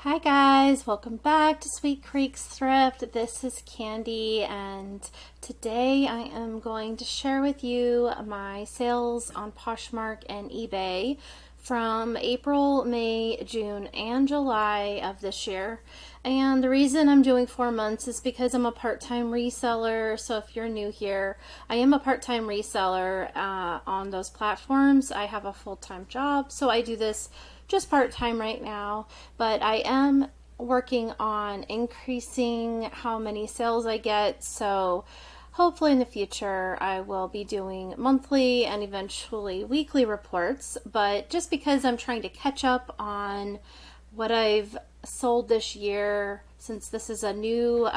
Hi guys, welcome back to Sweet Creek's Thrift. This is Candy and today I am going to share with you my sales on Poshmark and eBay from April, May, June, and July of this year. And the reason I'm doing 4 months is because I'm a part-time reseller. So if you're new here, I am a part-time reseller on those platforms. I have a full-time job, so I do this just part-time right now, but I am working on increasing how many sales I get, so hopefully in the future I will be doing monthly and eventually weekly reports. But just because I'm trying to catch up on what I've sold this year, since this is a new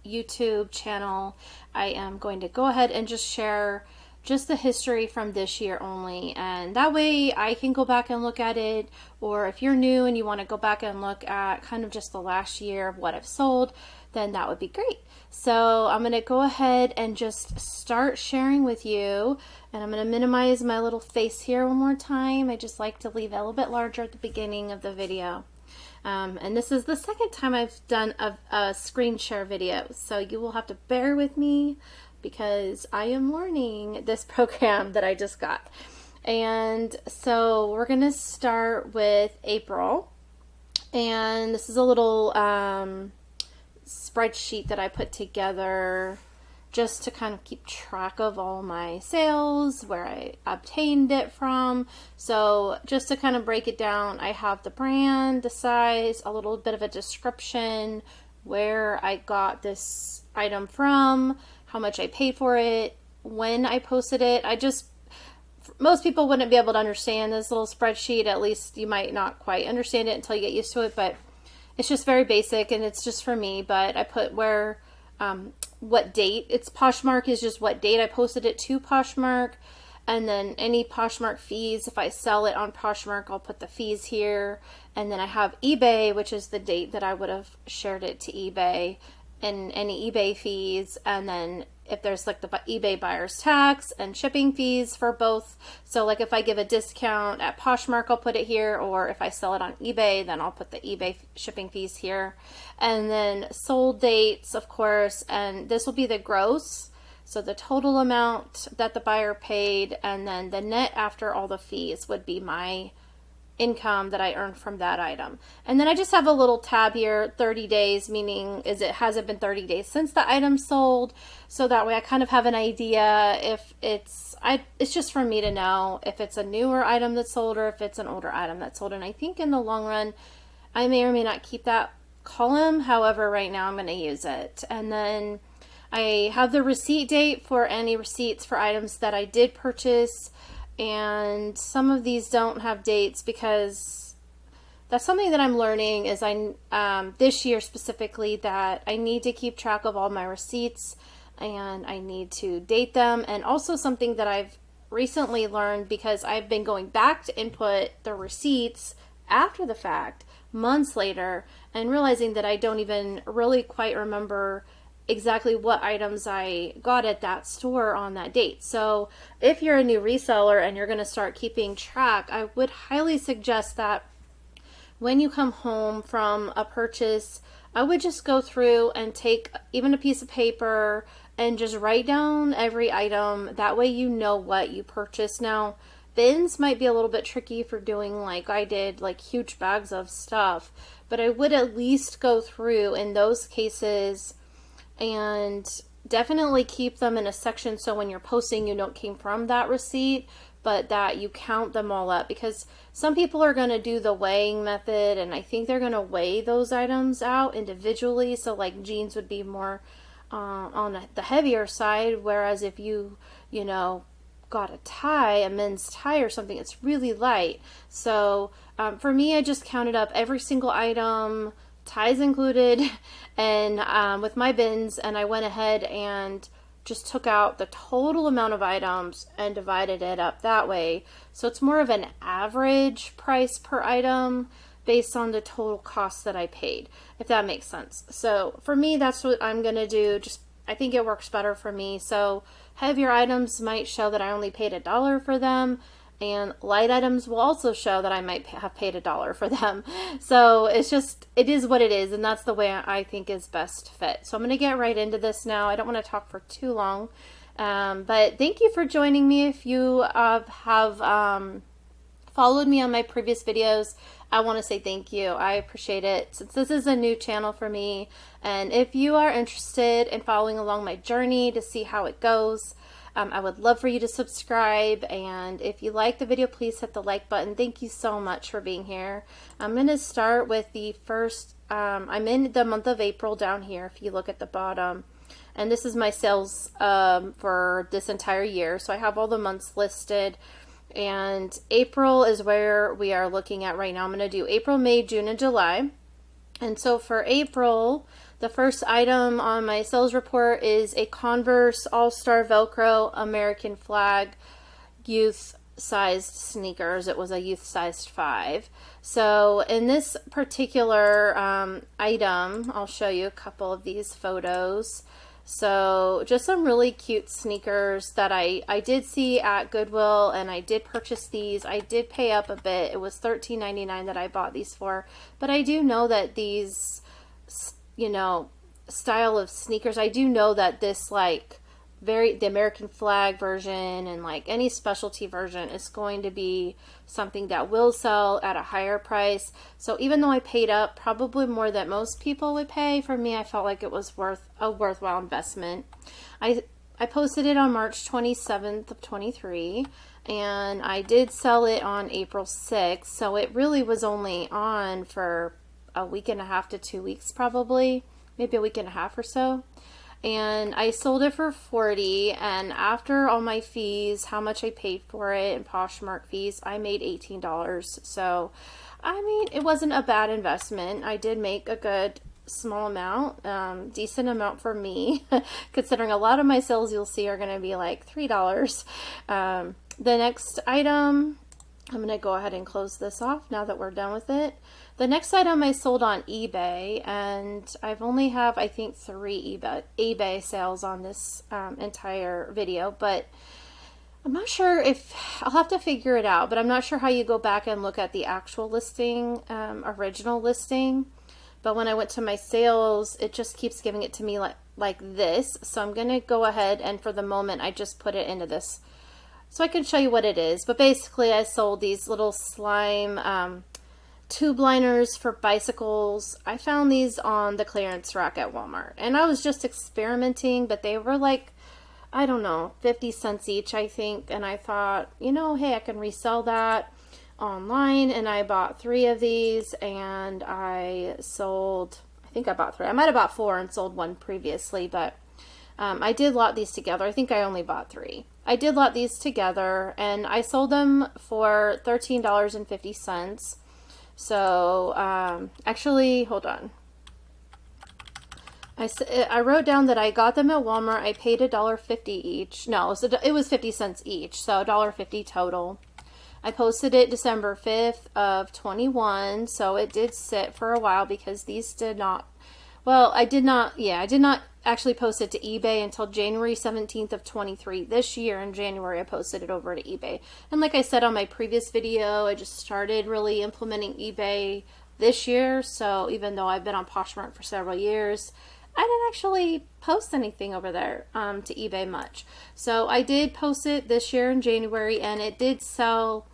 YouTube channel, I am going to go ahead and just share just the history from this year only, and that way I can go back and look at it. Or if you're new and you want to go back and look at kind of just the last year of what I've sold, then that would be great. So I'm going to go ahead and just start sharing with you, and I'm going to minimize my little face here one more time. I just like to leave it a little bit larger at the beginning of the video. And this is the second time I've done a screen share video, so you will have to bear with me because I am learning this program that I just got. And so we're going to start with April. And this is a little spreadsheet that I put together just to kind of keep track of all my sales, where I obtained it from. So just to kind of break it down, I have the brand, the size, a little bit of a description, where I got this item from, how much I paid for it, when I posted it. Most people wouldn't be able to understand this little spreadsheet. At least you might not quite understand it until you get used to it, but it's just very basic and it's just for me. But I put where, what date. It's Poshmark is just what date I posted it to Poshmark, and then any Poshmark fees. If I sell it on Poshmark, I'll put the fees here. And then I have eBay, which is the date that I would have shared it to eBay, and any eBay fees. And then if there's like the eBay buyer's tax and shipping fees for both. So like if I give a discount at Poshmark, I'll put it here, or if I sell it on eBay, then I'll put the eBay shipping fees here. And then sold dates, of course, and this will be the gross. So the total amount that the buyer paid, and then the net after all the fees would be my income that I earned from that item. And then I just have a little tab here, 30 days, meaning has it been 30 days since the item sold? So that way I kind of have an idea if it's just for me to know if it's a newer item that's sold or if it's an older item that's sold. And I think in the long run, I may or may not keep that column. However, right now I'm going to use it. And then I have the receipt date for any receipts for items that I did purchase. And some of these don't have dates because that's something that I'm learning is this year specifically, that I need to keep track of all my receipts and I need to date them. And also something that I've recently learned, because I've been going back to input the receipts after the fact, months later, and realizing that I don't even really quite remember exactly what items I got at that store on that date. So if you're a new reseller and you're going to start keeping track, I would highly suggest that when you come home from a purchase, I would just go through and take even a piece of paper and just write down every item. That way you know what you purchased. Now, bins might be a little bit tricky for doing like I did, like huge bags of stuff, but I would at least go through in those cases and definitely keep them in a section so when you're posting, you know it came from that receipt, but that you count them all up, because some people are going to do the weighing method, and I think they're going to weigh those items out individually. So like jeans would be more on the heavier side, whereas if you got a tie, a men's tie or something, it's really light. So for me, I just counted up every single item, ties included, and with my bins, and I went ahead and just took out the total amount of items and divided it up that way. So it's more of an average price per item based on the total cost that I paid, if that makes sense. So for me, that's what I'm going to do. I think it works better for me. So heavier items might show that I only paid $1 for them, and light items will also show that I might have paid $1 for them. So it's just, it is what it is, and that's the way I think is best fit. So I'm going to get right into this now. I don't want to talk for too long, but thank you for joining me. If you have followed me on my previous videos, I want to say thank you. I appreciate it, since this is a new channel for me. And if you are interested in following along my journey to see how it goes, I would love for you to subscribe. And if you like the video, please hit the like button. Thank you so much for being here. I'm going to start with the first, I'm in the month of April down here, if you look at the bottom. And this is my sales for this entire year. So I have all the months listed. And April is where we are looking at right now. I'm going to do April, May, June, and July. And so for April, the first item on my sales report is a Converse All-Star Velcro American flag youth-sized sneakers. It was a youth-sized 5. So in this particular item, I'll show you a couple of these photos. So just some really cute sneakers that I did see at Goodwill, and I did purchase these. I did pay up a bit. It was $13.99 that I bought these for. But I do know that these, you know, style of sneakers, I do know that this, like, the American flag version and like any specialty version is going to be something that will sell at a higher price. So even though I paid up probably more than most people would pay, for me, I felt like it was a worthwhile investment. I posted it on March 27th of 23, and I did sell it on April 6th. So it really was only on for a week and a half to 2 weeks, probably, maybe a week and a half or so. And I sold it for $40, and after all my fees, how much I paid for it, and Poshmark fees, I made $18. So, I mean, it wasn't a bad investment. I did make a good small amount, decent amount for me, considering a lot of my sales you'll see are going to be like $3. The next item, I'm going to go ahead and close this off now that we're done with it. The next item I sold on eBay, and I've only have, I think, 3 eBay sales on this entire video, but I'm not sure if, I'll have to figure it out, but I'm not sure how you go back and look at the actual listing, original listing. But when I went to my sales, it just keeps giving it to me like this. So I'm going to go ahead, and for the moment, I just put it into this so I can show you what it is. But basically, I sold these little slime tube liners for bicycles. I found these on the clearance rack at Walmart, and I was just experimenting, but they were like, I don't know, 50 cents each, I think. And I thought, you know, hey, I can resell that online. And I bought 3 of these, and I sold, I think I bought 3. I might have bought 4 and sold 1 previously, but I did lot these together. I think I only bought 3. I did lot these together, and I sold them for $13.50. So, actually, hold on. I wrote down that I got them at Walmart. I paid $1.50 each. No, it was 50 cents each, so $1.50 total. I posted it December 5th of 21, so it did sit for a while because these did not, well, I did not actually post it to eBay until January 17th of 23. This year in January, I posted it over to eBay. And like I said on my previous video, I just started really implementing eBay this year. So even though I've been on Poshmark for several years, I didn't actually post anything over there to eBay much. So I did post it this year in January, and it did sell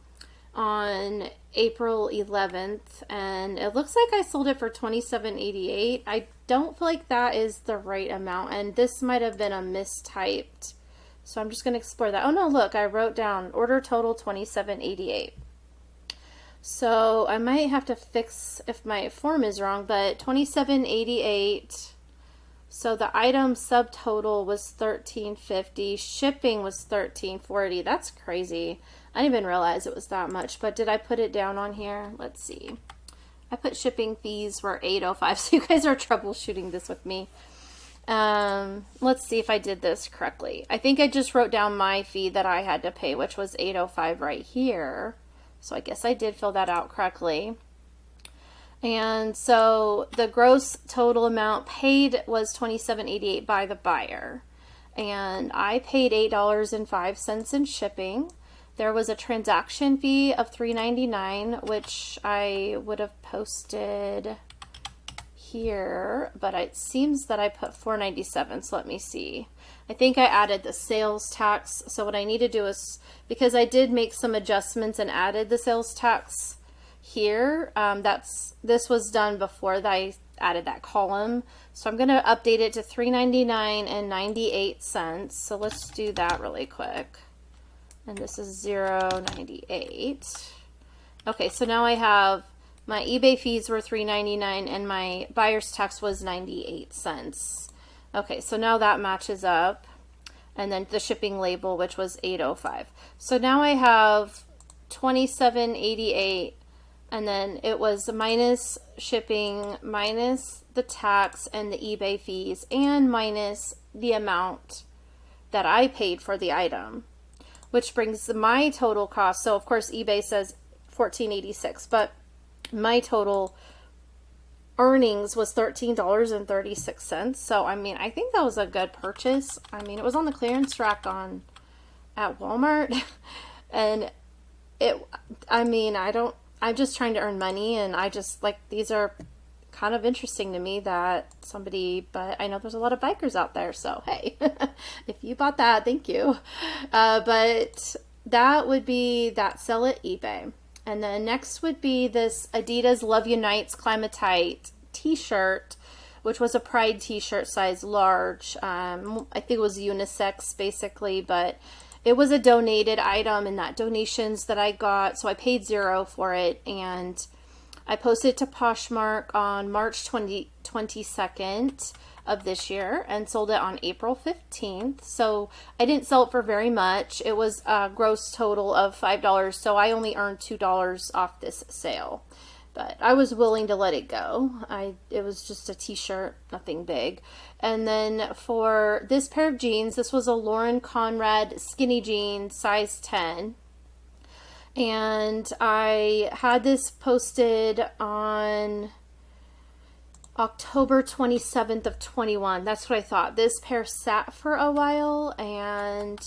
on April 11th, and it looks like I sold it for $27.88. I don't feel like that is the right amount, and this might have been a mistyped. So I'm just going to explore that. Oh no, look, I wrote down order total $27.88. So I might have to fix if my form is wrong, but $27.88. So the item subtotal was $13.50. Shipping was $13.40. That's crazy. I didn't even realize it was that much, but did I put it down on here? Let's see. I put shipping fees were $8.05, so you guys are troubleshooting this with me. Let's see if I did this correctly. I think I just wrote down my fee that I had to pay, which was $8.05 right here. So I guess I did fill that out correctly. And so the gross total amount paid was $27.88 by the buyer. And I paid $8.05 in shipping. There was a transaction fee of $3.99, which I would have posted here, but it seems that I put $4.97, so let me see. I think I added the sales tax, so what I need to do is, because I did make some adjustments and added the sales tax here, this was done before that I added that column, so I'm going to update it to $3.99.98. So let's do that really quick. And this is $0.98. Okay, so now I have my eBay fees were $3.99 and my buyer's tax was 98 cents. Okay, so now that matches up. And then the shipping label, which was $8.05. So now I have $27.88, and then it was minus shipping, minus the tax and the eBay fees, and minus the amount that I paid for the item, which brings my total cost. So of course eBay says $14.86, but my total earnings was $13.36. So I mean, I think that was a good purchase. I mean, it was on the clearance rack at Walmart, and I'm just trying to earn money, and I just like, these are kind of interesting to me that somebody, but I know there's a lot of bikers out there, so hey, if you bought that, thank you. But that would be that sell at eBay. And then next would be this Adidas Love Unites Climatite t-shirt, which was a Pride t-shirt size large. I think it was unisex basically, but it was a donated item, and that donations that I got, so I paid $0 for it, and I posted it to Poshmark on March 22nd of this year and sold it on April 15th. So I didn't sell it for very much. It was a gross total of $5, so I only earned $2 off this sale. But I was willing to let it go. It was just a t-shirt, nothing big. And then for this pair of jeans, this was a Lauren Conrad skinny jean, size 10. And I had this posted on October 27th of 21. That's what I thought. This pair sat for a while, and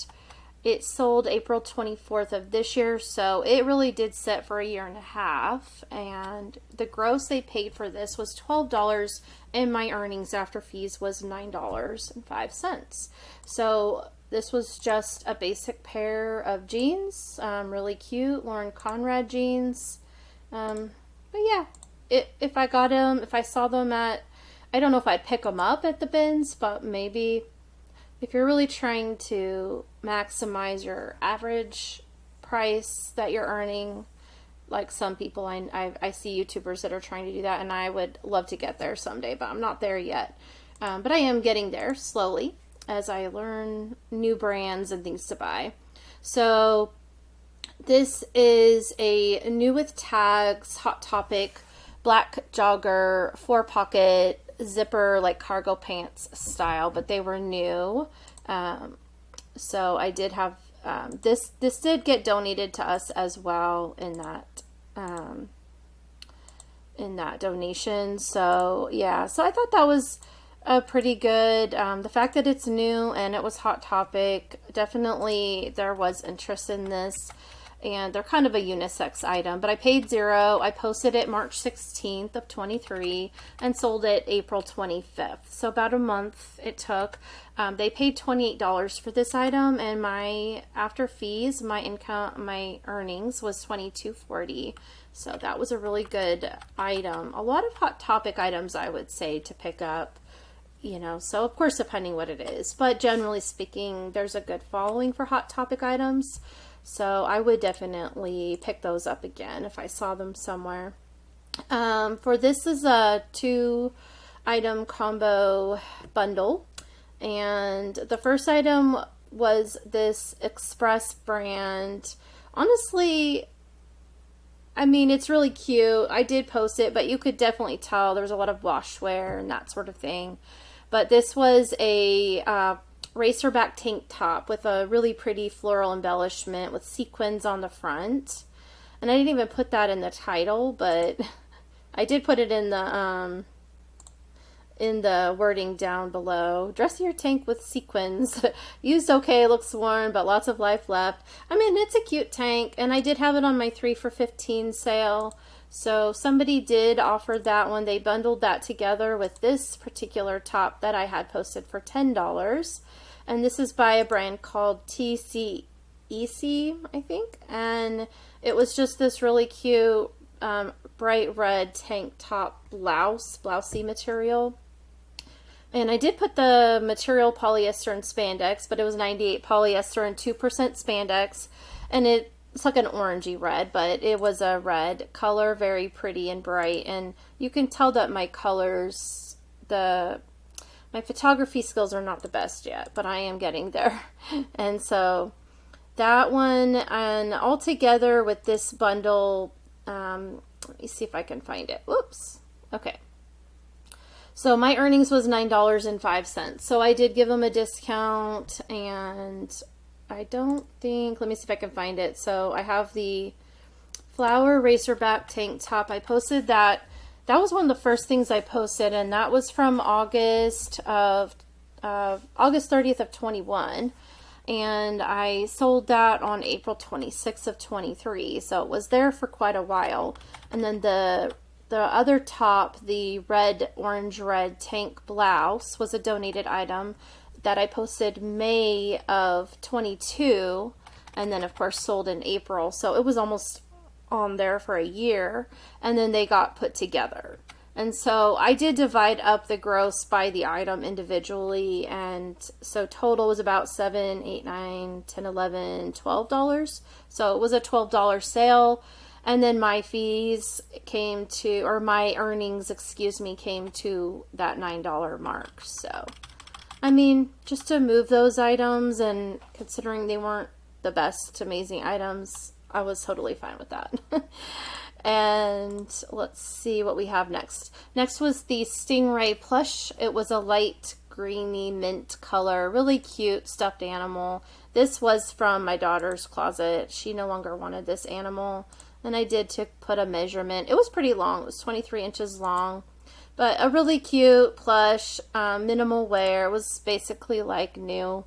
it sold April 24th of this year, so it really did sit for a year and a half, and the gross they paid for this was $12, and my earnings after fees was $9.05. So this was just a basic pair of jeans, really cute Lauren Conrad jeans. But yeah, if I got them, if I saw them at, I don't know if I'd pick them up at the bins, but maybe if you're really trying to maximize your average price that you're earning, like some people, I see YouTubers that are trying to do that, and I would love to get there someday, but I'm not there yet. But I am getting there slowly as I learn new brands and things to buy. So this is a new with tags, Hot Topic, black jogger, 4-pocket, zipper, like cargo pants style, but they were new. So I did have this did get donated to us as well in that donation. So yeah, so I thought that was pretty good. The fact that it's new and it was Hot Topic, definitely there was interest in this. And they're kind of a unisex item, but I paid $0. I posted it March 16th of 23 and sold it April 25th. So about a month it took. They paid $28 for this item, and my after fees, my earnings was $22.40. So that was a really good item. A lot of Hot Topic items, I would say, to pick up. You know, so of course depending what it is, but generally speaking, there's a good following for Hot Topic items. So I would definitely pick those up again if I saw them somewhere. For this is a 2-item combo bundle. And the first item was this Express brand. Honestly, I mean, it's really cute. I did post it, but you could definitely tell there's a lot of washwear and that sort of thing. But this was a racerback tank top with a really pretty floral embellishment with sequins on the front. And I didn't even put that in the title, but I did put it in the in the wording down below. Dressier tank with sequins. Used okay, looks worn, but lots of life left. I mean, it's a cute tank, and I did have it on my 3 for $15 sale. So somebody did offer that one. They bundled that together with this particular top that I had posted for $10. And this is by a brand called TCEC, I think. And it was just this really cute bright red tank top blousey material. And I did put the material polyester and spandex, but it was 98 polyester and 2% spandex. And it's like an orangey red, but it was a red color, very pretty and bright. And you can tell that my colors, my photography skills are not the best yet, but I am getting there. And so that one, and all together with this bundle, let me see if I can find it. Whoops. Okay. So my earnings was $9.05. So I did give them a discount, and I don't think, let me see if I can find it. So I have the flower racerback tank top. I posted that. That was one of the first things I posted, and that was from August 30th of 21. And I sold that on April 26th of 23. So it was there for quite a while. And then the other top, the orange red tank blouse, was a donated item that I posted May of 22, and then of course sold in April. So it was almost on there for a year, and then they got put together. And so I did divide up the gross by the item individually, and so total was about $7, $8, $9, $10, $11, $12. So it was a $12 sale. And then my fees came to, or my earnings, excuse me, came to that $9 mark. So, I mean, just to move those items, and considering they weren't the best amazing items, I was totally fine with that. And let's see what we have next. Next was the Stingray plush. It was a light greeny mint color, really cute stuffed animal. This was from my daughter's closet. She no longer wanted this animal. And I did put a measurement. It was pretty long. It was 23 inches long. But a really cute plush, minimal wear. It was basically like new.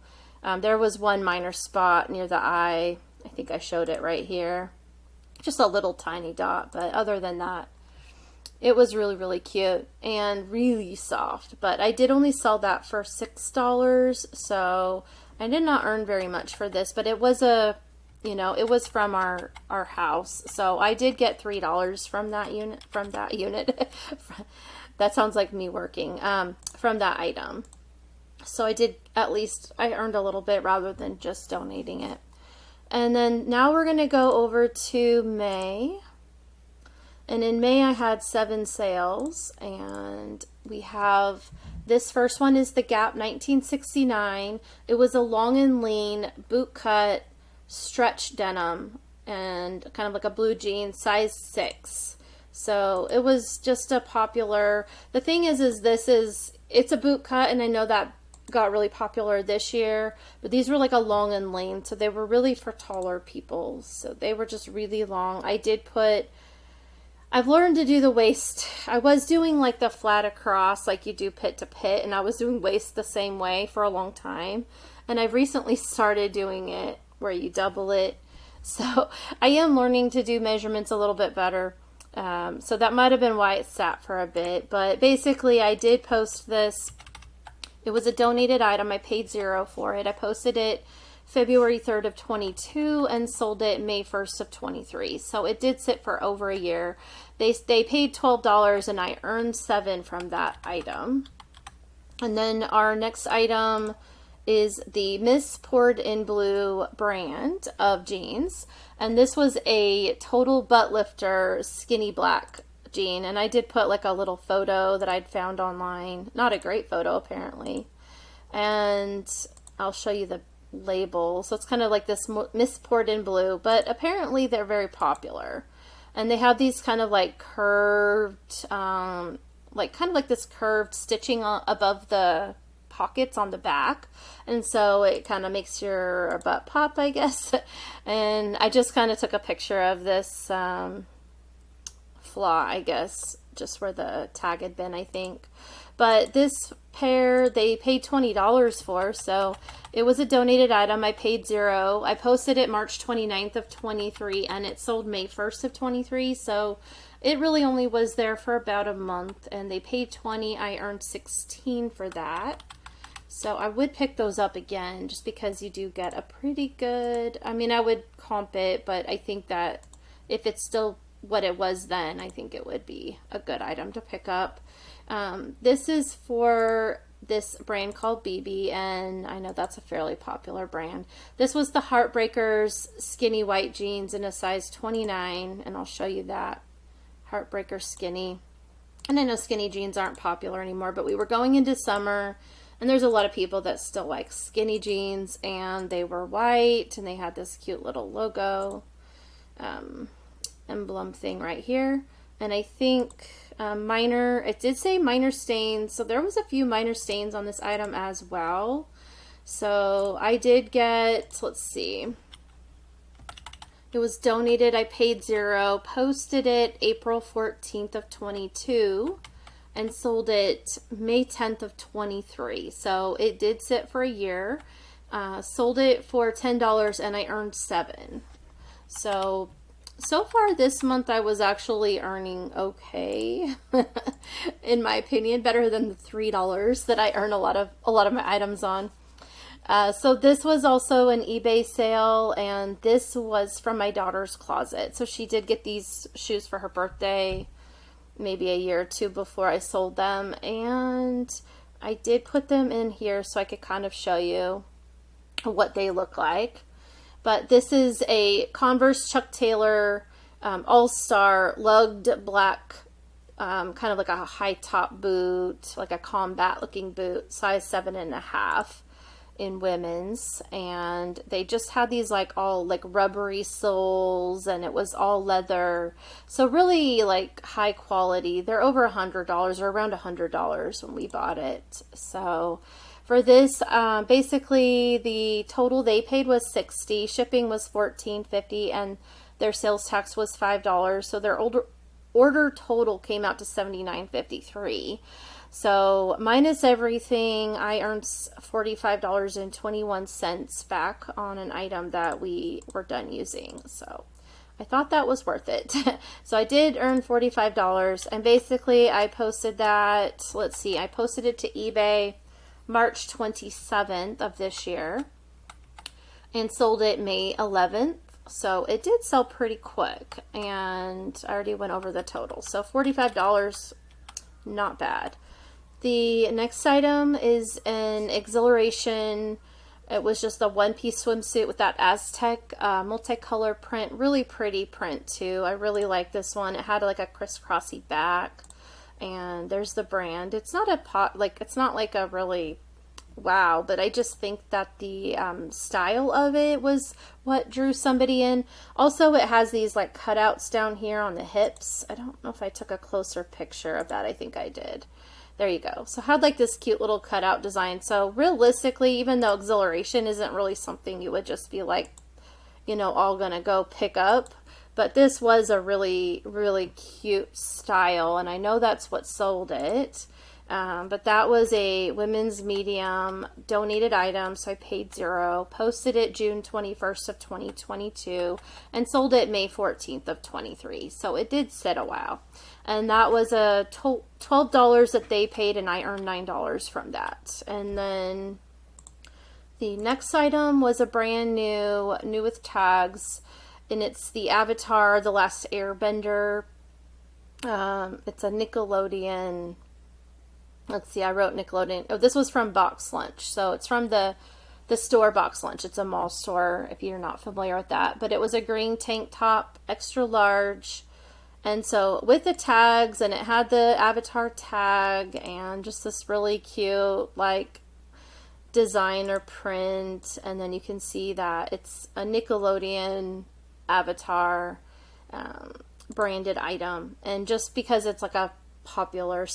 There was one minor spot near the eye. I think I showed it right here. Just a little tiny dot. But other than that, it was really, really cute and really soft. But I did only sell that for $6. So I did not earn very much for this. But it was it was from our house. So I did get $3 from that unit. That sounds like me working, from that item. So I earned a little bit rather than just donating it. And then now we're going to go over to May. And in May I had 7 sales, and we have, this first one is the Gap 1969. It was a long and lean boot cut stretch denim, and kind of like a blue jean, size 6. So it was just a popular, the thing is it's a boot cut, and I know that got really popular this year, but these were like a long and lean, so they were really for taller people. So they were just really long. I've learned to do the waist. I was doing like the flat across, like you do pit to pit, and I was doing waist the same way for a long time. And I've recently started doing it where you double it. So I am learning to do measurements a little bit better. So that might have been why it sat for a bit. But basically I did post this. It was a donated item. I paid $0 for it. I posted it February 3rd of 22 and sold it May 1st of 23. So it did sit for over a year. They paid $12 and I earned $7 from that item. And then our next item is the Miss Poured in Blue brand of jeans. And this was a total butt lifter skinny black jean. And I did put like a little photo that I'd found online. Not a great photo apparently. And I'll show you the label. So it's kind of like this Miss Poured in Blue, but apparently they're very popular. And they have these kind of like curved, kind of like this curved stitching above the pockets on the back, and so it kind of makes your butt pop, I guess. And I just kind of took a picture of this flaw, I guess, just where the tag had been, I think. But this pair, they paid $20 for, so it was a donated item. I paid $0. I posted it March 29th of 23, and it sold May 1st of 23, so it really only was there for about a month, and they paid $20. I earned $16 for that. So I would pick those up again, just because you do get a pretty good, I mean, I would comp it, but I think that if it's still what it was then, I think it would be a good item to pick up. This is for this brand called BB, and I know that's a fairly popular brand. This was the Heartbreakers skinny white jeans in a size 29, and I'll show you that. Heartbreaker skinny. And I know skinny jeans aren't popular anymore, but we were going into summer, and there's a lot of people that still like skinny jeans, and they were white, and they had this cute little logo emblem thing right here. And I think it did say minor stains, so there was a few minor stains on this item as well. So I did get, let's see, it was donated. I paid $0, posted it April 14th of 22, and sold it May 10th of 23. So it did sit for a year. Sold it for $10, and I earned $7. So far this month I was actually earning okay, in my opinion, better than the $3 that I earn a lot of my items on. So this was also an eBay sale, and this was from my daughter's closet. So she did get these shoes for her birthday, maybe a year or two before I sold them, and I did put them in here so I could kind of show you what they look like. But this is a Converse Chuck Taylor All-Star lugged black, kind of like a high top boot, like a combat looking boot, size 7.5 in women's. And they just had these like all like rubbery soles, and it was all leather. So really like high quality. They're over $100, or around $100 when we bought it. So for this, basically the total they paid was $60, shipping was $14.50, and their sales tax was $5. So their order total came out to $79.53. So minus everything, I earned $45.21 back on an item that we were done using. So I thought that was worth it. So I did earn $45, and basically I posted that, let's see, I posted it to eBay March 27th of this year, and sold it May 11th. So it did sell pretty quick, and I already went over the total. So $45, not bad. The next item is an Exhilaration. It was just a one-piece swimsuit with that Aztec multicolor print. Really pretty print too. I really like this one. It had like a crisscrossy back. And there's the brand. It's not it's not like a really wow, but I just think that the style of it was what drew somebody in. Also, it has these like cutouts down here on the hips. I don't know if I took a closer picture of that. I think I did. There you go. So I had like this cute little cutout design. So realistically, even though Exhilaration isn't really something you would just be like, you know, all gonna go pick up, but this was a really, really cute style, and I know that's what sold it. But that was a women's medium donated item, so I paid $0. Posted it June 21st of 2022, and sold it May 14th of 23. So it did sit a while. And that was a $12 that they paid, and I earned $9 from that. And then the next item was a brand new with tags. And it's the Avatar, The Last Airbender. It's a Nickelodeon. Let's see, I wrote Nickelodeon. Oh, this was from Box Lunch. So it's from the store Box Lunch. It's a mall store, if you're not familiar with that. But it was a green tank top, extra large. And so with the tags, and it had the Avatar tag, and just this really cute, like, designer print. And then you can see that it's a Nickelodeon Avatar branded item, and just because it's like a popular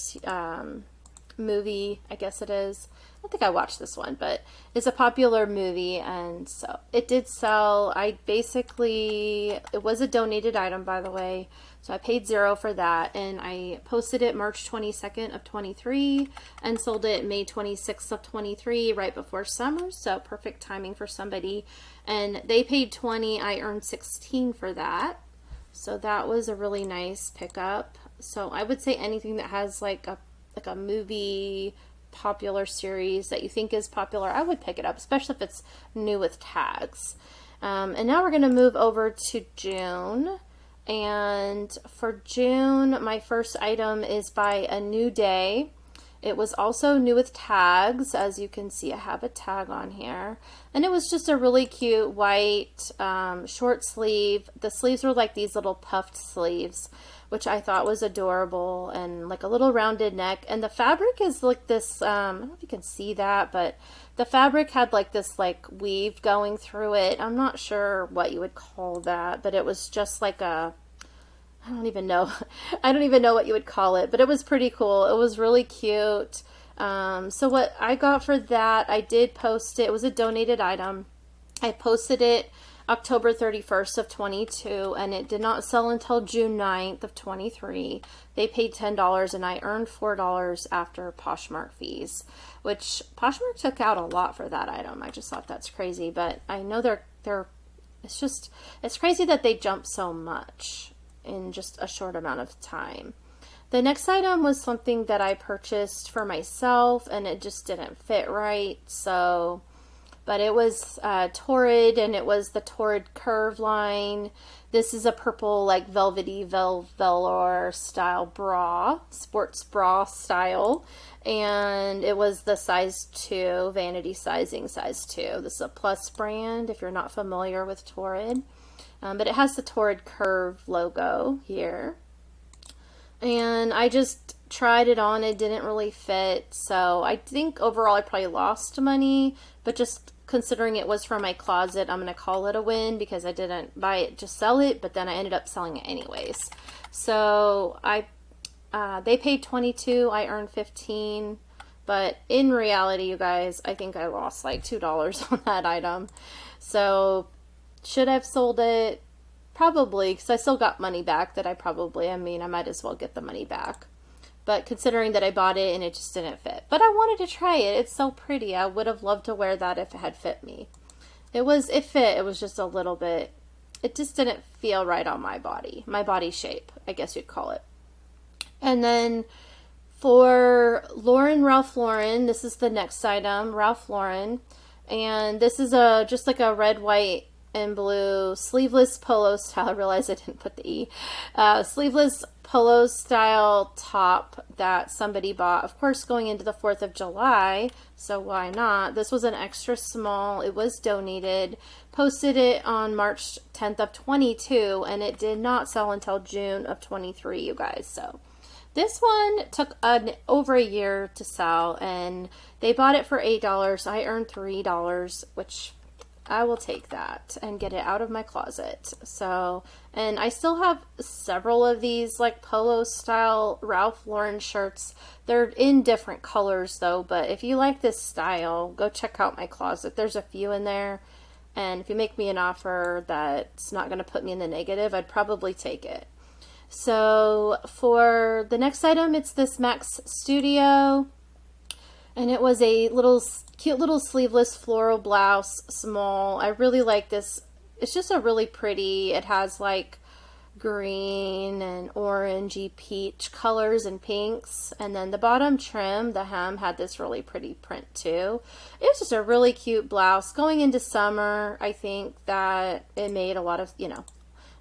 movie, I guess it is. I don't think I watched this one, but it's a popular movie, and so it did sell. It was a donated item, by the way, so I paid $0 for that, and I posted it March 22nd of 23 and sold it May 26th of 23, right before summer, so perfect timing for somebody. And they paid $20, I earned $16 for that, so that was a really nice pickup. So I would say anything that has like a movie popular series that you think is popular, I would pick it up, especially if it's new with tags. And now we're going to move over to June. And for June, my first item is by A New Day. It was also new with tags. As you can see, I have a tag on here. And it was just a really cute white short sleeve. The sleeves were like these little puffed sleeves, which I thought was adorable, and like a little rounded neck. And the fabric is like this, I don't know if you can see that, but the fabric had like this like weave going through it. I'm not sure what you would call that, but it was just like I don't even know. I don't even know what you would call it, but it was pretty cool. It was really cute. So what I got for that, I did post it. It was a donated item. I posted it October 31st of 22, and it did not sell until June 9th of 23. They paid $10, and I earned $4 after Poshmark fees, which Poshmark took out a lot for that item. I just thought that's crazy, but I know it's crazy that they jump so much in just a short amount of time. The next item was something that I purchased for myself, and it just didn't fit right, so... But it was Torrid, and it was the Torrid curve line. This is a purple, like, velvety velour style bra, sports bra style. And it was the size 2, vanity sizing size 2. This is a Plus brand, if you're not familiar with Torrid. But it has the Torrid curve logo here. And I just tried it on. It didn't really fit. So I think overall I probably lost money, but just considering it was from my closet, I'm going to call it a win because I didn't buy it to sell it, but then I ended up selling it anyways. So they paid $22, I earned $15, but in reality, you guys, I think I lost like $2 on that item. So should I have sold it? Probably, because I still got money back that I might as well get the money back. But considering that I bought it and it just didn't fit. But I wanted to try it. It's so pretty. I would have loved to wear that if it had fit me. It fit. It was just a little bit, it just didn't feel right on my body shape, I guess you'd call it. And then for Ralph Lauren, this is the next item, Ralph Lauren. And this is just like a red, white, and blue sleeveless polo style. I realized I didn't put the E. Sleeveless polo style top that somebody bought, of course, going into the 4th of July, so why not? This was an extra small. It was donated. Posted it on March 10th of 22, and it did not sell until June of 23, you guys. So this one took over a year to sell, and they bought it for $8. I earned $3, which I will take that and get it out of my closet. So, and I still have several of these like polo style Ralph Lauren shirts. They're in different colors though, but if you like this style, go check out my closet. There's a few in there, and if you make me an offer that's not going to put me in the negative, I'd probably take it. So for the next item, it's this Max Studio, and it was a cute little sleeveless floral blouse, small. I really like this. It's just a really pretty, it has like green and orangey peach colors and pinks. And then the bottom trim, the hem, had this really pretty print too. It was just a really cute blouse. Going into summer, I think that it made a lot of,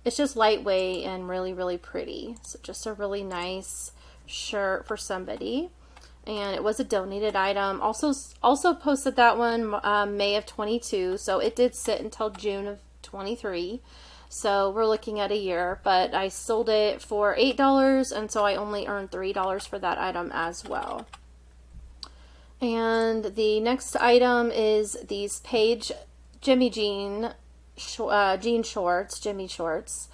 it's just lightweight and really, really pretty. So just a really nice shirt for somebody. And it was a donated item. Also posted that one May of 22, so it did sit until June of 23. So we're looking at a year, but I sold it for $8, and so I only earned $3 for that item as well. And the next item is these Paige Jimmy Jean shorts, Jimmy shorts.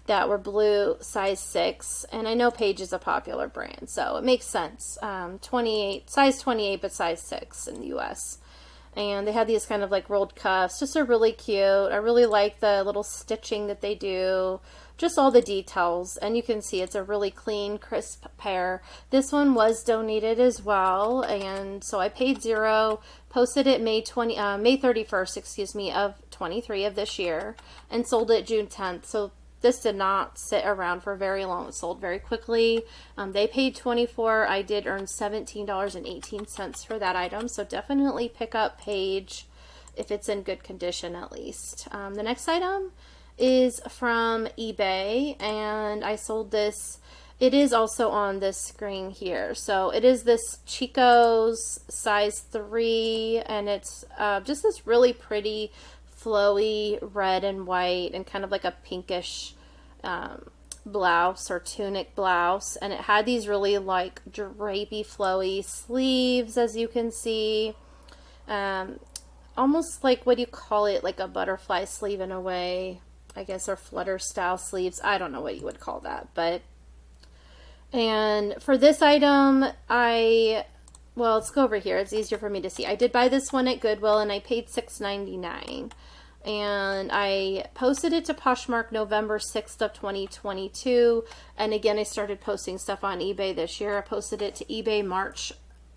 that were blue, size 6. And I know Paige is a popular brand, so it makes sense. 28, size 28, but size 6 in the US. And they had these kind of like rolled cuffs. Just are really cute. I really like the little stitching that they do. Just all the details. And you can see it's a really clean, crisp pair. This one was donated as well. And so I paid $0. Posted it May 31st, excuse me, of 23 of this year. And sold it June 10th. So this did not sit around for very long. It sold very quickly. They paid $24. I did earn $17.18 for that item. So definitely pick up Paige if it's in good condition at least. The next item is from eBay, and I sold this. It is also on this screen here. So it is this Chico's size 3, and it's just this really pretty flowy red and white and kind of like a pinkish blouse or tunic blouse, and it had these really like drapey flowy sleeves, as you can see, almost like, what do you call it, like a butterfly sleeve in a way, I guess, or flutter style sleeves. I don't know what you would call that, but and for this item well, let's go over here. It's easier for me to see. I did buy this one at Goodwill, and I paid $6.99. And I posted it to Poshmark November 6th of 2022. And again, I started posting stuff on eBay this year. I posted it to eBay March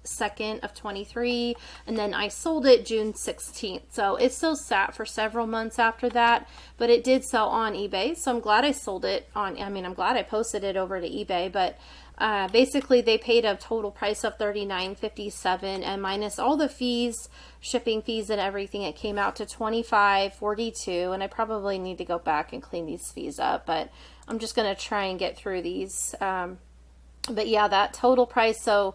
2nd of 23. And then I sold it June 16th. So it still sat for several months after that. But it did sell on eBay. So I'm glad I sold it on, I'm glad I posted it over to eBay. But basically they paid a total price of $39.57, and minus all the fees, shipping fees and everything, it came out to $25.42. And I probably need to go back and clean these fees up, but I'm just going to try and get through these. But yeah, that total price, so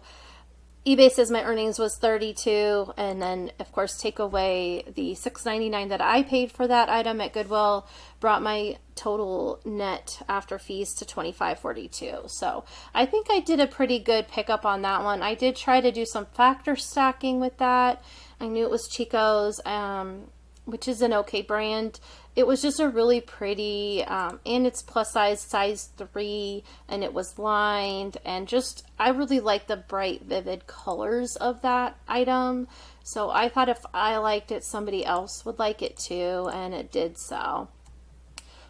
eBay says my earnings was $32, and then of course take away the $6.99 that I paid for that item at Goodwill, brought my total net after fees to $25.42. So I think I did a pretty good pickup on that one. I did try to do some factor stacking with that. I knew it was Chico's, which is an okay brand. It was just a really pretty, and it's plus size 3, and it was lined, and just, I really like the bright, vivid colors of that item. So I thought if I liked it, somebody else would like it too, and it did sell.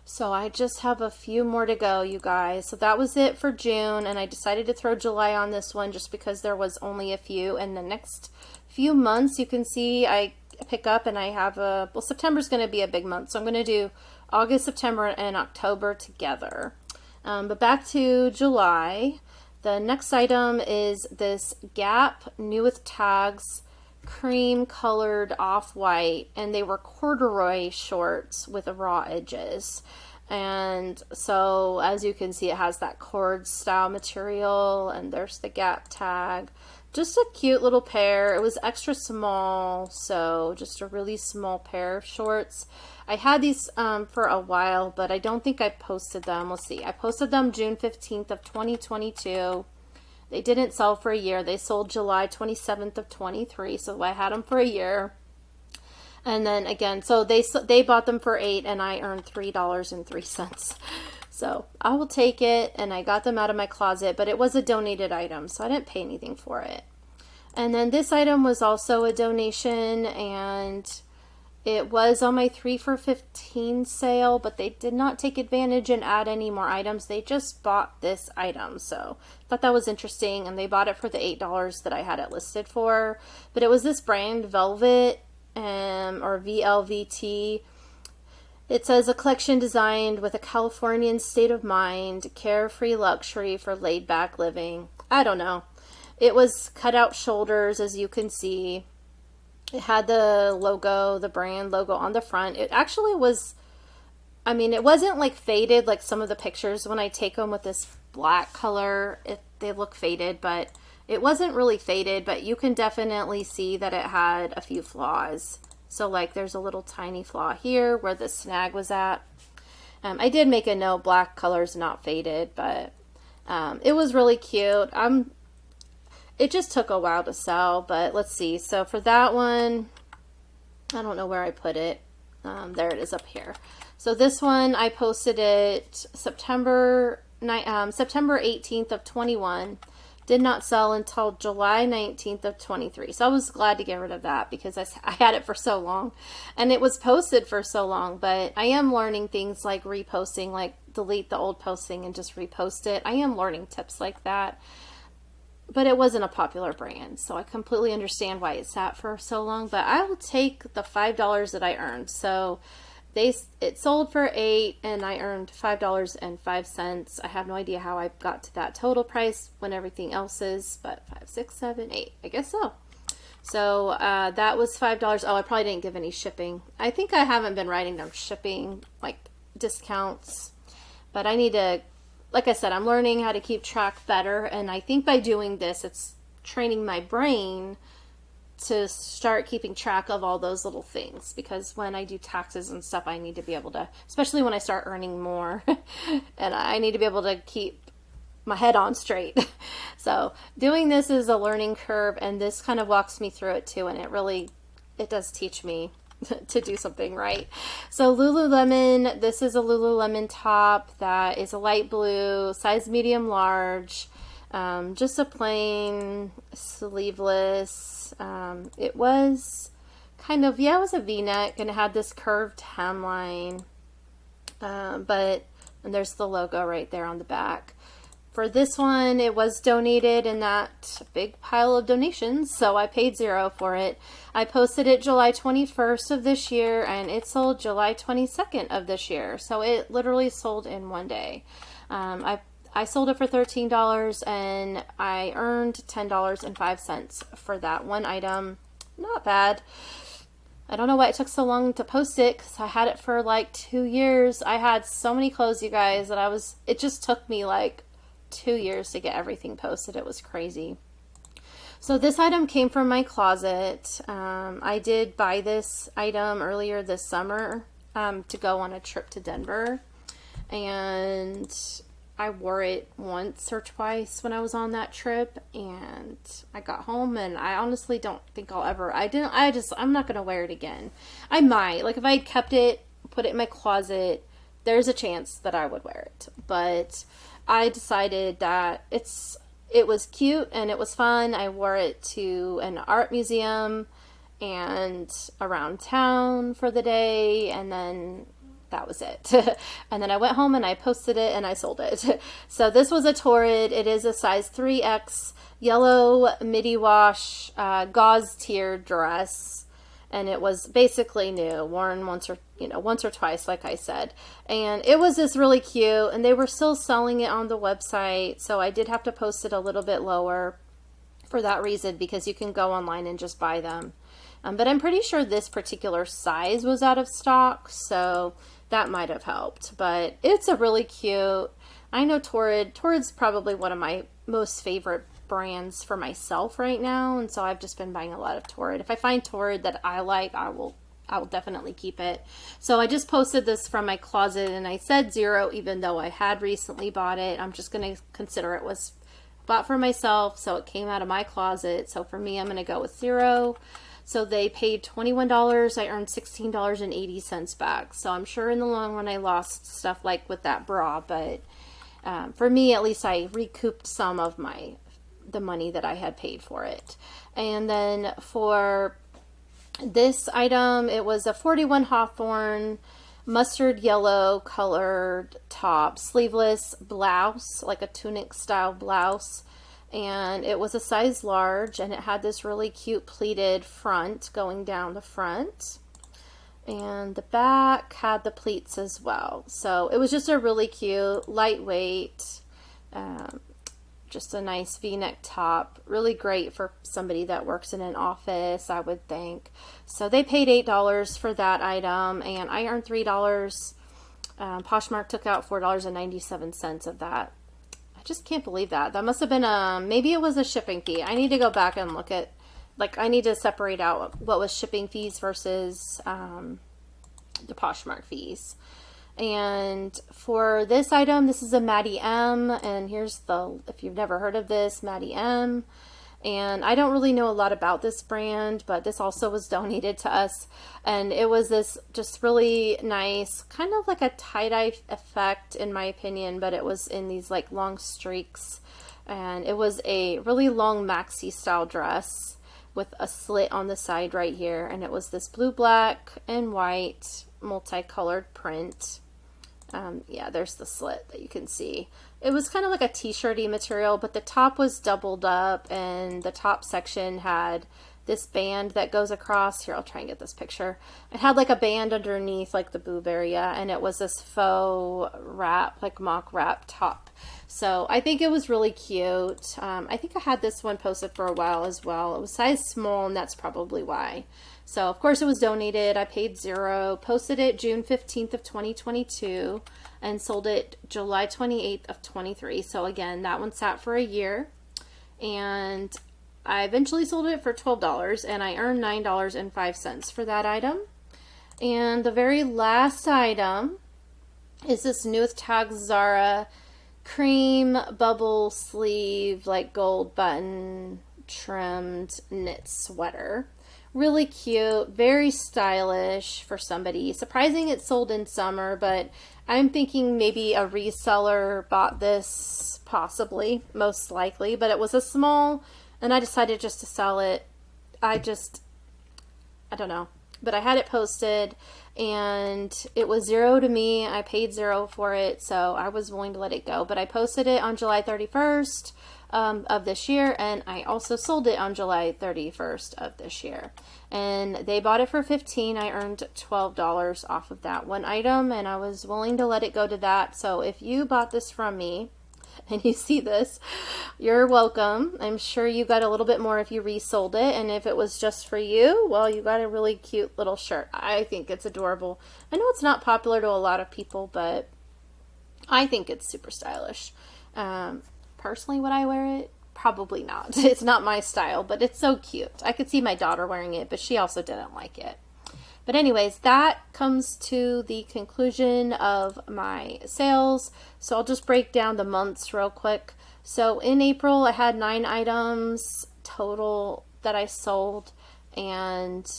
So I just have a few more to go, you guys. So that was it for June, and I decided to throw July on this one just because there was only a few. And the next few months, you can see I pick up, and I have well, September's going to be a big month, so I'm going to do August, September, and October together. But back to July. The next item is this Gap New with Tags cream colored off-white, and they were corduroy shorts with raw edges. And so as you can see, it has that cord style material, and there's the Gap tag. Just a cute little pair. It was extra small, so just a really small pair of shorts. I had these for a while, but I don't think I posted them. Let's see. I posted them June 15th of 2022. They didn't sell for a year. They sold July 27th of 23, so I had them for a year. And then again, so they bought them for $8, and I earned $3.03. So I will take it, and I got them out of my closet, but it was a donated item, so I didn't pay anything for it. And then this item was also a donation, and it was on my 3 for $15 sale, but they did not take advantage and add any more items. They just bought this item, so I thought that was interesting, and they bought it for the $8 that I had it listed for. But it was this brand, Velvet, or VLVT. It says, a collection designed with a Californian state of mind, carefree luxury for laid-back living. I don't know. It was cut-out shoulders, as you can see. It had the logo, the brand logo on the front. It actually was, it wasn't like faded like some of the pictures when I take them with this black color. They look faded, but it wasn't really faded, but you can definitely see that it had a few flaws. So like there's a little tiny flaw here where the snag was at. I did make a note, black color's not faded, but it was really cute. It just took a while to sell, but let's see. So for that one, I don't know where I put it. There it is up here. So this one, I posted it September 18th of 21. Did not sell until July 19th of 23. So I was glad to get rid of that because I had it for so long and it was posted for so long. But I am learning things like reposting, like delete the old posting and just repost it. I am learning tips like that. But it wasn't a popular brand, so I completely understand why it sat for so long. But I will take the $5 that I earned. So it sold for $8 and I earned $5.05. I have no idea how I got to that total price when everything else is, but 5, 6, 7, 8, I guess so. So that was $5. Oh, I probably didn't give any shipping. I think I haven't been writing down shipping, like discounts, but I need to, like I said, I'm learning how to keep track better. And I think by doing this, it's training my brain to start keeping track of all those little things, because when I do taxes and stuff, I need to be able to, especially when I start earning more, and I need to be able to keep my head on straight. So doing this is a learning curve, and this kind of walks me through it too, and it does teach me to do something right. So Lululemon, this is a Lululemon top that is a light blue, size medium large, just a plain sleeveless. It was kind of, it was a v-neck and it had this curved hemline, and there's the logo right there on the back. For this one, it was donated in that big pile of donations, so I paid $0 for it. I posted it July 21st of this year, and it sold July 22nd of this year, so it literally sold in one day. I sold it for $13 and I earned $10.05 for that one item. Not bad. I don't know why it took so long to post it, because I had it for like 2 years. I had so many clothes, you guys, that it just took me like 2 years to get everything posted. It was crazy. So this item came from my closet. I did buy this item earlier this summer to go on a trip to Denver, and I wore it once or twice when I was on that trip, and I got home and I honestly don't think I'll ever, I'm not going to wear it again. I might, like if I had kept it, put it in my closet, there's a chance that I would wear it. But I decided that it was cute and it was fun. I wore it to an art museum and around town for the day, and then that was it. And then I went home and I posted it and I sold it. So this was a Torrid. It is a size 3X yellow midi wash gauze tiered dress, and it was basically new, worn once or twice, like I said. And it was just really cute, and they were still selling it on the website, so I did have to post it a little bit lower for that reason, because you can go online and just buy them. But I'm pretty sure this particular size was out of stock, so that might have helped. But it's a really cute, I know Torrid's probably one of my most favorite brands for myself right now, and so I've just been buying a lot of Torrid. If I find Torrid that I like, I will definitely keep it. So I just posted this from my closet, and I said $0 even though I had recently bought it. I'm just going to consider it was bought for myself, so it came out of my closet. So for me, I'm going to go with $0. So they paid $21. I earned $16.80 back. So I'm sure in the long run I lost stuff like with that bra, but for me at least I recouped some of the money that I had paid for it. And then for this item, it was a 41 Hawthorne mustard yellow colored top, sleeveless blouse, like a tunic style blouse. And it was a size large, and it had this really cute pleated front going down the front, and the back had the pleats as well. So it was just a really cute, lightweight, just a nice v-neck top, really great for somebody that works in an office, I would think. So they paid $8 for that item, and I earned $3. Poshmark took out $4.97 of that. I just can't believe that. That must have been maybe it was a shipping fee. I need to go back and look at, like, I need to separate out what was shipping fees versus the Poshmark fees. And for this item, this is a Maddie M, and here's if you've never heard of this, Maddie M. And I don't really know a lot about this brand, but this also was donated to us. And it was this just really nice, kind of like a tie-dye effect in my opinion, but it was in these like long streaks. And it was a really long maxi style dress with a slit on the side right here. And it was this blue, black, and white multicolored print. Yeah, there's the slit that you can see. It was kind of like a t-shirty material, but the top was doubled up, and the top section had this band that goes across. Here, I'll try and get this picture. It had like a band underneath, like the boob area, and it was this faux wrap, like mock wrap top. So I think it was really cute. I think I had this one posted for a while as well. It was size small, and that's probably why. So of course it was donated. I paid $0, posted it June 15th of 2022, and sold it July 28th of 23. So again, that one sat for a year, and I eventually sold it for $12, and I earned $9.05 for that item. And the very last item is this new with tags Zara cream bubble sleeve, like gold button trimmed knit sweater. Really cute, very stylish for somebody. Surprising it sold in summer, but I'm thinking maybe a reseller bought this, possibly, most likely, but it was a small, and I decided just to sell it. I don't know, but I had it posted, and it was $0 to me. I paid $0 for it, so I was willing to let it go, but I posted it on July 31st of this year, and I also sold it on July 31st of this year, and they bought it for $15. I earned $12 off of that one item, and I was willing to let it go to that. So if you bought this from me and you see this, you're welcome. I'm sure you got a little bit more if you resold it, and if it was just for you, well, you got a really cute little shirt. I think it's adorable. I know it's not popular to a lot of people, but I think it's super stylish. Personally, would I wear it? Probably not. It's not my style, but it's so cute. I could see my daughter wearing it, but she also didn't like it. But anyways, that comes to the conclusion of my sales. So I'll just break down the months real quick. So in April, I had 9 items total that I sold, and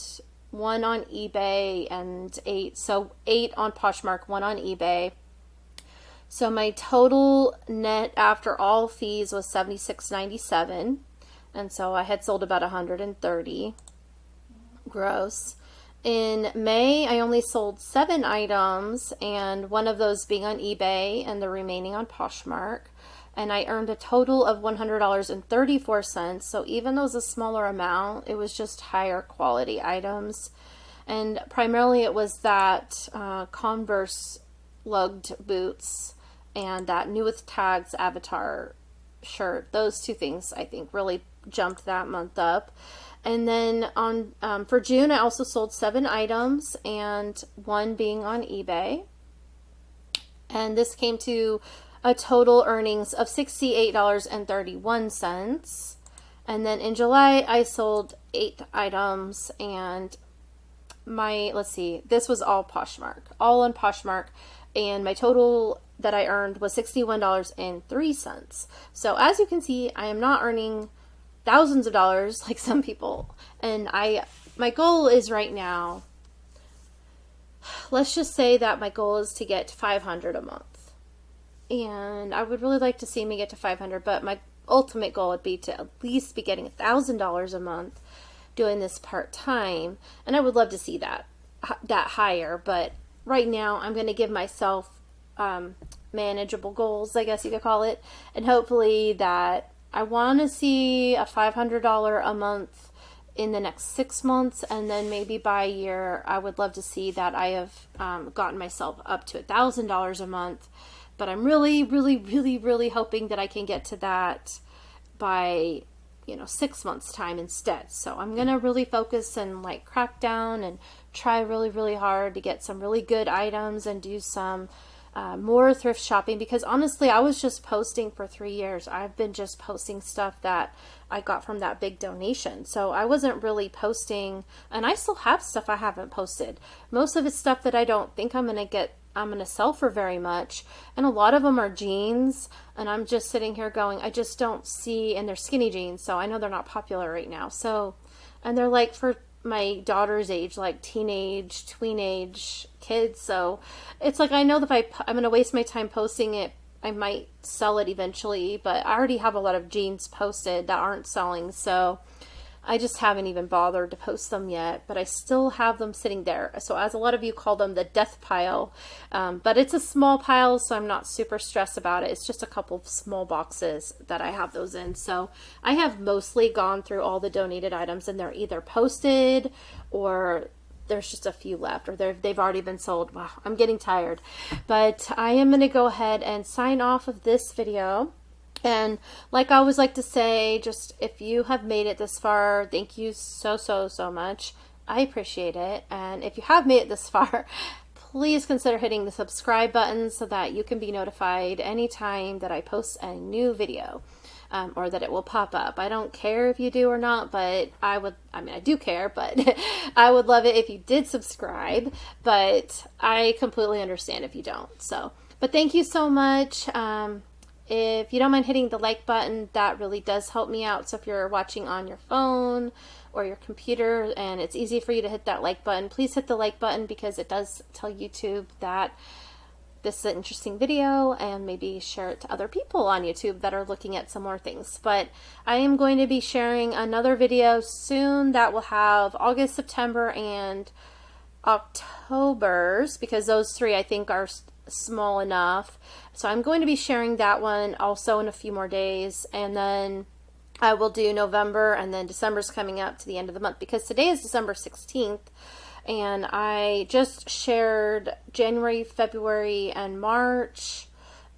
1 on eBay and 8. So 8 on Poshmark, 1 on eBay. So my total net after all fees was $76.97, and so I had sold about 130 gross. In May, I only sold 7 items, and one of those being on eBay and the remaining on Poshmark, and I earned a total of $100.34. So even though it was a smaller amount, it was just higher quality items, and primarily it was that Converse lugged boots and that new with tags avatar shirt. Those 2 things I think really jumped that month up. And then on for June, I also sold 7 items, and 1 being on eBay, and this came to a total earnings of $68.31. And then in July, I sold 8 items, and let's see, this was all Poshmark, all on Poshmark, and my total that I earned was $61.03. So as you can see, I am not earning thousands of dollars like some people, and my goal is right now, let's just say that my goal is to get 500 a month, and I would really like to see me get to 500, but my ultimate goal would be to at least be getting $1,000 a month doing this part-time, and I would love to see that higher, but right now I'm going to give myself manageable goals, I guess you could call it, and hopefully that I want to see a $500 a month in the next 6 months, and then maybe by a year I would love to see that I have gotten myself up to $1,000 a month. But I'm really hoping that I can get to that by 6 months time instead. So I'm gonna really focus and like crack down and try really hard to get some really good items and do some more thrift shopping, because honestly I was just posting for 3 years. I've been just posting stuff that I got from that big donation, so I wasn't really posting, and I still have stuff I haven't posted. Most of it's stuff that I don't think I'm gonna get I'm going to sell for very much. And a lot of them are jeans, and I'm just sitting here going, I just don't see, and they're skinny jeans, so I know they're not popular right now. So, and they're like for my daughter's age, like teenage, tween-age kids. So it's like, I know that if I'm going to waste my time posting it, I might sell it eventually, but I already have a lot of jeans posted that aren't selling, so I just haven't even bothered to post them yet, but I still have them sitting there. So as a lot of you call them, the death pile, but it's a small pile, so I'm not super stressed about it. It's just a couple of small boxes that I have those in. So I have mostly gone through all the donated items, and they're either posted or there's just a few left, or they've already been sold. Wow, I'm getting tired. But I am going to go ahead and sign off of this video. And like I always like to say, just if you have made it this far, thank you so much. I appreciate it. And if you have made it this far, please consider hitting the subscribe button so that you can be notified anytime that I post a new video. Or that it will pop up. I don't care if you do or not, but I do care, but I would love it if you did subscribe, but I completely understand if you don't. So, but thank you so much. If you don't mind hitting the like button, that really does help me out. So if you're watching on your phone or your computer and it's easy for you to hit that like button, please hit the like button, because it does tell YouTube that this is an interesting video, and maybe share it to other people on YouTube that are looking at similar things. But I am going to be sharing another video soon that will have August, September, and October's, because those three I think are small enough. So I'm going to be sharing that one also in a few more days, and then I will do November, and then December's coming up to the end of the month, because today is December 16th. And I just shared January, February, and March,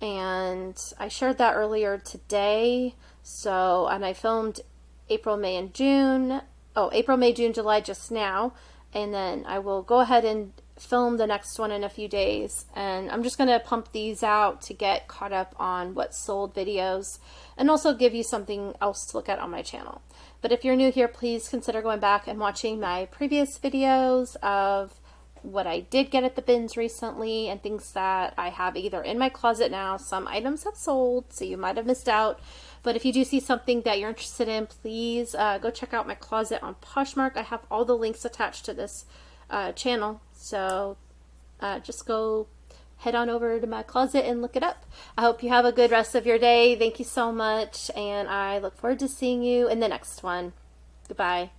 and I shared that earlier today. So, and I filmed April, May, and June. Oh, April, May, June, July just now. And then I will go ahead and film the next one in a few days. And I'm just going to pump these out to get caught up on what sold videos, and also give you something else to look at on my channel. But if you're new here, please consider going back and watching my previous videos of what I did get at the bins recently and things that I have either in my closet now. Some items have sold, so you might have missed out. But if you do see something that you're interested in, please go check out my closet on Poshmark. I have all the links attached to this channel. So just go head on over to my closet and look it up. I hope you have a good rest of your day. Thank you so much, and I look forward to seeing you in the next one. Goodbye.